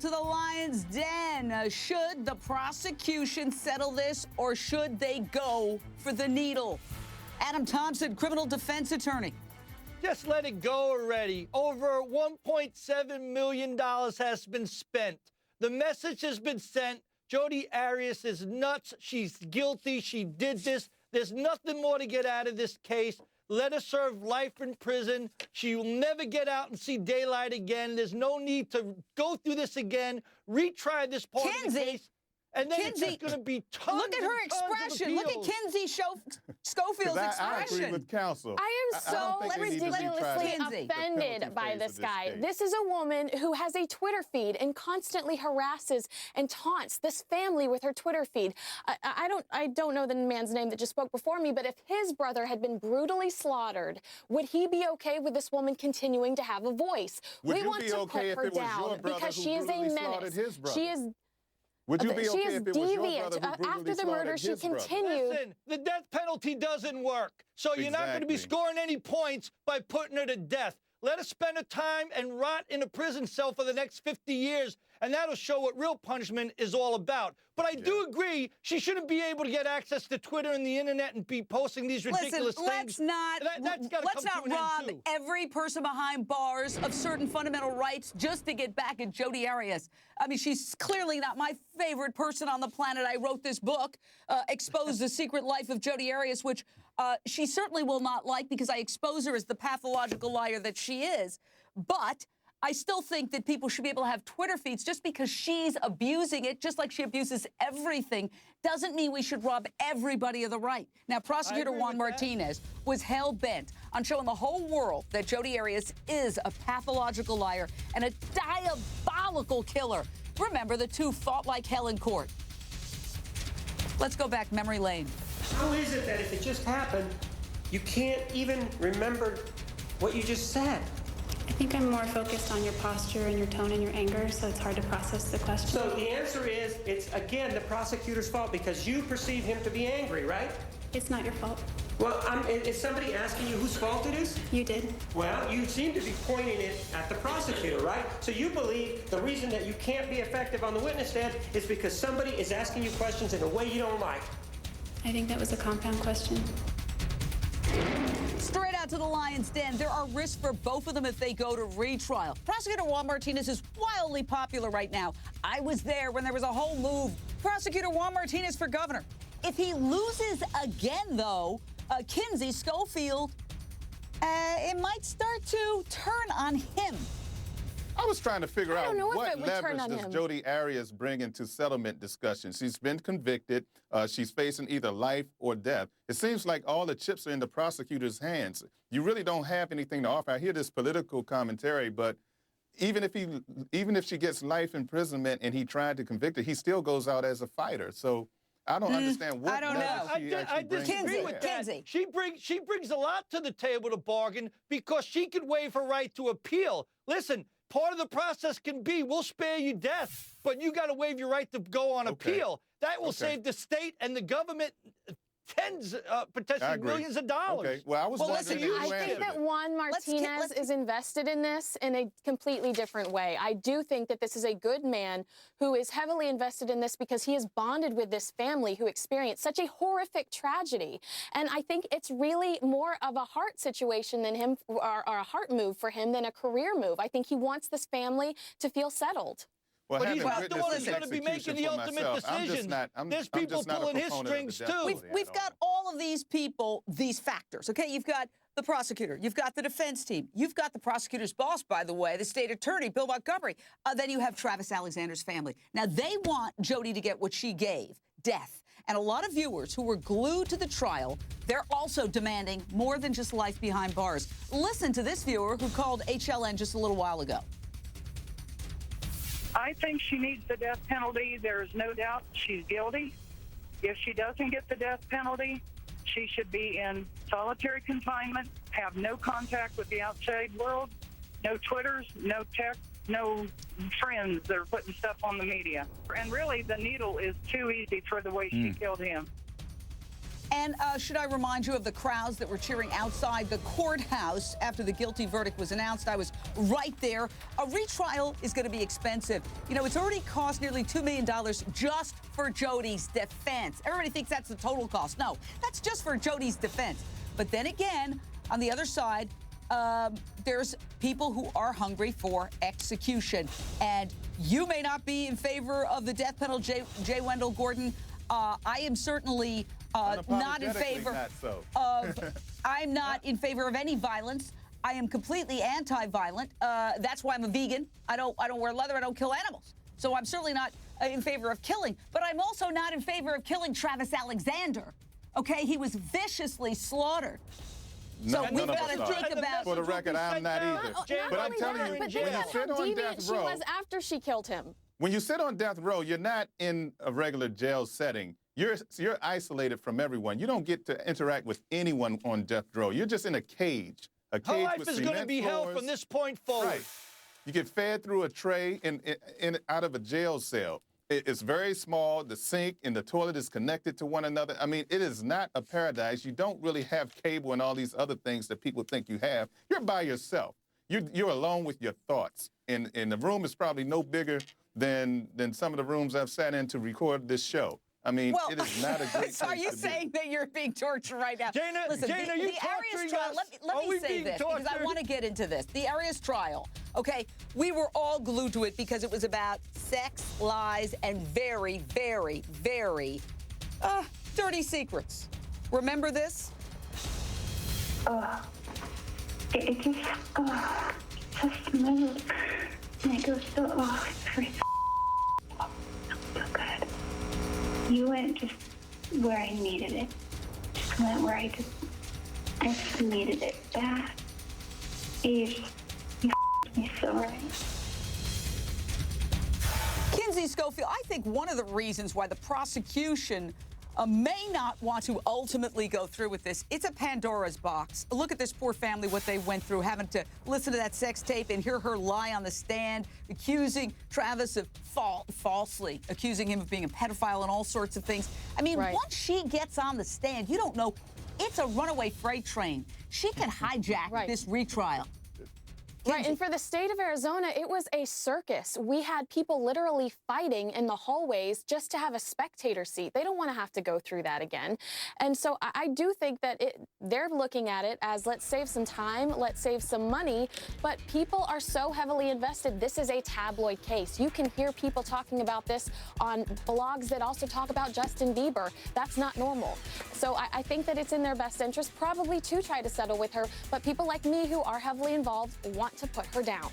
to the lion's den. Should the prosecution settle this, or should they go for the needle? Adam Thompson, criminal defense attorney. Just let it go already. Over $1.7 million has been spent. The message has been sent. Jodi Arias is nuts. She's guilty. She did this. There's nothing more to get out of this case. Let her serve life in prison. She will never get out and see daylight again. There's no need to go through this again, retry this part of the case. And then it's just going to be tons. Look at her expression. Look at Kenzie Scofield's expression. I agree with counsel. I am so ridiculously offended by this guy. This is a woman who has a Twitter feed and constantly harasses and taunts this family with her Twitter feed. I don't know the man's name that just spoke before me, but if his brother had been brutally slaughtered, would he be okay with this woman continuing to have a voice? We want to put her down because she is a menace. She is. Would you be okay if it was your brother who after the murder, she continued. Listen, the death penalty doesn't work. So you're not going to be scoring any points by putting her to death. Let her spend her time and rot in a prison cell for the next 50 years, and that'll show what real punishment is all about. But I do agree she shouldn't be able to get access to Twitter and the internet and be posting these ridiculous things. Let's not rob every person behind bars of certain fundamental rights just to get back at Jodi Arias. I mean, she's clearly not my favorite person on the planet. I wrote this book, Expose the Secret Life of Jodi Arias, which she certainly will not like because I expose her as the pathological liar that she is. But I still think that people should be able to have Twitter feeds. Just because she's abusing it, just like she abuses everything, doesn't mean we should rob everybody of the right. Now, Prosecutor Juan Martinez was hell-bent on showing the whole world that Jodi Arias is a pathological liar and a diabolical killer. Remember, the two fought like hell in court. Let's go back memory lane. How is it that if it just happened, you can't even remember what you just said? I think I'm more focused on your posture and your tone and your anger, so it's hard to process the question. So the answer is, it's, again, the prosecutor's fault because you perceive him to be angry, right? It's not your fault. Well, is somebody asking you whose fault it is? You did. Well, you seem to be pointing it at the prosecutor, right? So you believe the reason that you can't be effective on the witness stand is because somebody is asking you questions in a way you don't like. I think that was a compound question. Straight out to the lion's den. There are risks for both of them if they go to retrial. Prosecutor Juan Martinez is wildly popular right now. I was there when there was a whole move. Prosecutor Juan Martinez for governor. If he loses again, though, Kenzie Scofield, it might start to turn on him. I was trying to figure out what leverage does him. Jodi Arias bring into settlement discussions. She's been convicted. She's facing either life or death. It seems like all the chips are in the prosecutor's hands. You really don't have anything to offer. I hear this political commentary, but even if she gets life imprisonment and he tried to convict her, he still goes out as a fighter. So I don't understand what I disagree with that. She brings a lot to the table to bargain because she could waive her right to appeal. Listen, part of the process can be we'll spare you death, but you got to waive your right to go on appeal. That will save the state and the government tens, potentially millions of dollars. Okay. Well, I was wondering. I think that Juan Martinez is invested in this in a completely different way. I do think that this is a good man who is heavily invested in this because he is bonded with this family who experienced such a horrific tragedy. And I think it's really more of a heart situation than him, or a heart move for him than a career move. I think he wants this family to feel settled. Well, but he's not the one who's going to be making the ultimate decision. There's people pulling his strings, too. We've got all of these people, these factors, okay? You've got the prosecutor. You've got the defense team. You've got the prosecutor's boss, by the way, the state attorney, Bill Montgomery. Then you have Travis Alexander's family. Now, they want Jodi to get what she gave, death. And a lot of viewers who were glued to the trial, they're also demanding more than just life behind bars. Listen to this viewer who called HLN just a little while ago. I think she needs the death penalty. There's no doubt she's guilty. If she doesn't get the death penalty, she should be in solitary confinement, have no contact with the outside world, no Twitters, no text, no friends that are putting stuff on the media. And really, the needle is too easy for the way she killed him. And should I remind you of the crowds that were cheering outside the courthouse after the guilty verdict was announced? I was right there. A retrial is going to be expensive. You know, it's already cost nearly $2 million just for Jodi's defense. Everybody thinks that's the total cost. No, that's just for Jodi's defense. But then again, on the other side, there's people who are hungry for execution. And you may not be in favor of the death penalty, J. Wendell Gordon. I am certainly not in favor of. I'm not in favor of any violence. I am completely anti-violent. That's why I'm a vegan. I don't wear leather. I don't kill animals. So I'm certainly not in favor of killing. But I'm also not in favor of killing Travis Alexander. Okay, he was viciously slaughtered. So we've got to think about. For the record, I'm not either. But I'm telling you, when you sit on death row, she was after she killed him. When you sit on death row, you're not in a regular jail setting. You're isolated from everyone. You don't get to interact with anyone on death row. You're just in a cage. A cage Her life with is cement going to be hell floors. from this point forward. Right. You get fed through a tray out of a jail cell. It's very small. The sink and the toilet is connected to one another. I mean, it is not a paradise. You don't really have cable and all these other things that people think you have. You're by yourself. You're alone with your thoughts. And the room is probably no bigger than some of the rooms I've sat in to record this show. I mean, Well, it is not a great so are place you to be. saying that you're being tortured right now? Jana, Listen, Jana, the you Arias torturing trial, us? let Are me we say being this, because I tortured? want to get into this. The Arias trial, okay, we were all glued to it because it was about sex, lies, and very, very, very dirty secrets. Remember this? It just, so smooth. And it goes so, it's very so good. You went just where I needed it. Just went where I just needed it bad. You me so right. Kenzie Scofield, I think one of the reasons why the prosecution may not want to ultimately go through with this, it's a Pandora's box. Look at this poor family, what they went through, having to listen to that sex tape and hear her lie on the stand, accusing Travis of falsely accusing him of being a pedophile and all sorts of things. I mean, once she gets on the stand, you don't know. It's a runaway freight train. She can hijack this retrial. Right, and for the state of Arizona, it was a circus. We had people literally fighting in the hallways just to have a spectator seat. They don't want to have to go through that again. And so I do think that they're looking at it as, let's save some time, let's save some money, but people are so heavily invested. This is a tabloid case. You can hear people talking about this on blogs that also talk about Justin Bieber. That's not normal. So I think that it's in their best interest probably to try to settle with her, but people like me who are heavily involved want to put her down.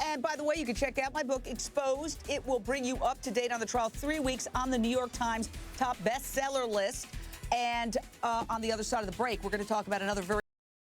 And by the way, you can check out my book, Exposed. It will bring you up to date on the trial, 3 weeks on the New York Times top bestseller list. And on the other side of the break, we're going to talk about another very